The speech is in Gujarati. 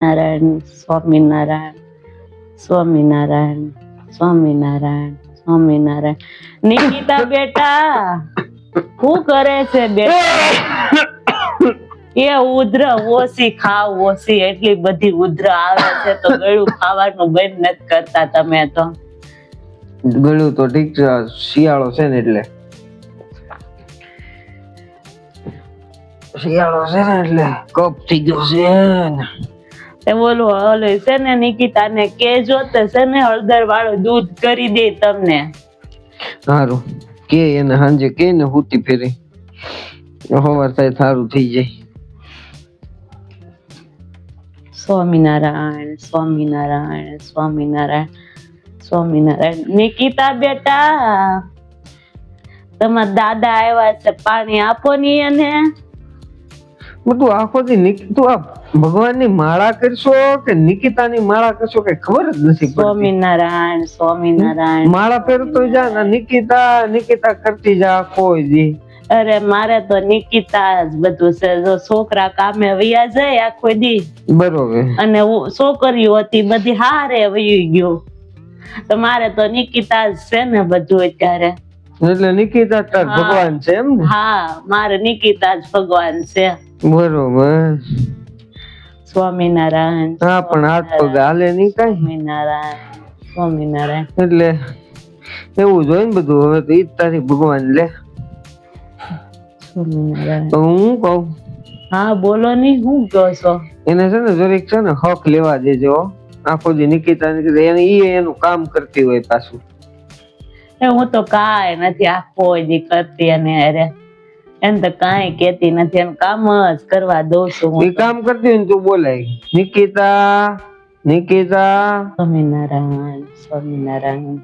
નારાયણ સ્વામિનારાયણ સ્વામિનારાયણ સ્વામિનારાયણ સ્વામિનારાયણ. નિકિતા બેટા શું કરે છે બેટા? એ ઉધર ઓછી ખાવ ઓછી, એટલી બધી ઉધર આવે છે તો ગળું ખાવાનું બંધ નથી કરતા તમે તો. ગળું તો ઠીક છે, શિયાળો છે ને એટલે શિયાળો છે ને એટલે કપ થઈ ગયો છે ને. એ બોલો ઓલે છે ને નિકિતા ને કેજો તો છે ને હળદર વાળું દૂધ કરી દે તમને. સારું કે એને સાંજે કે ને હુતી ફેરી સવાર થાય સારું થઈ જાય. સ્વામિનારાયણ સ્વામિનારાયણ સ્વામિનારાયણ સ્વામિનારાયણ. નિકિતા બેટા તમારા દાદા આવ્યા છે, પાણી આપો ની એને. બધું આખો દી તું આ ભગવાનની માળા કરશો કે નિકિતાની માળા કરશો કે ખબર જ નથી પડતી. સ્વામિનારાયણ સ્વામિનારાયણ. માળા ફેરતો જા ને નિકિતા નિકિતા કરતી જા કોઈ દી. અરે મારે તો નિકિતા જ બધું છે. જો છોકરા કામે વયા જાય આખો દી, બરોબર, અને છોકરીઓ હતી બધી હારે વહી ગયો, તો મારે તો નિકિતા જ છે ને બધું અત્યારે. એટલે નિકિતા તાર ભગવાન છે એમ ને? હા, મારે નિકિતા જ ભગવાન છે. બરોબર. સ્વામિનારાયણ. હા, પણ હાથ પગ હાલે નહીં કઈ. સ્વામિનારાયણ સ્વામિનારાયણ. એટલે એવું જ હોય ને બધું. હવે તો ઈ જ તારી ભગવાન લે. સ્વામિનારાયણ. તો હું કહું, હા બોલો ની, શું કહો છો? એને છે ને જરીક છે ને હક લેવા દેજો. આખો દી નિકિતા એને ઈ એનું કામ કરતી હોય પાછું. હું તો કાંઈ નથી આખો દી કરતી, અને અરે એને તો કાંઈ કેતી નથી, એને કામ જ કરવા દઉં છું. ઈ કામ કરતી હોય ને તું બોલાય નિકિતા નિકિતા. સ્વામિનારાયણ સ્વામિનારાયણ.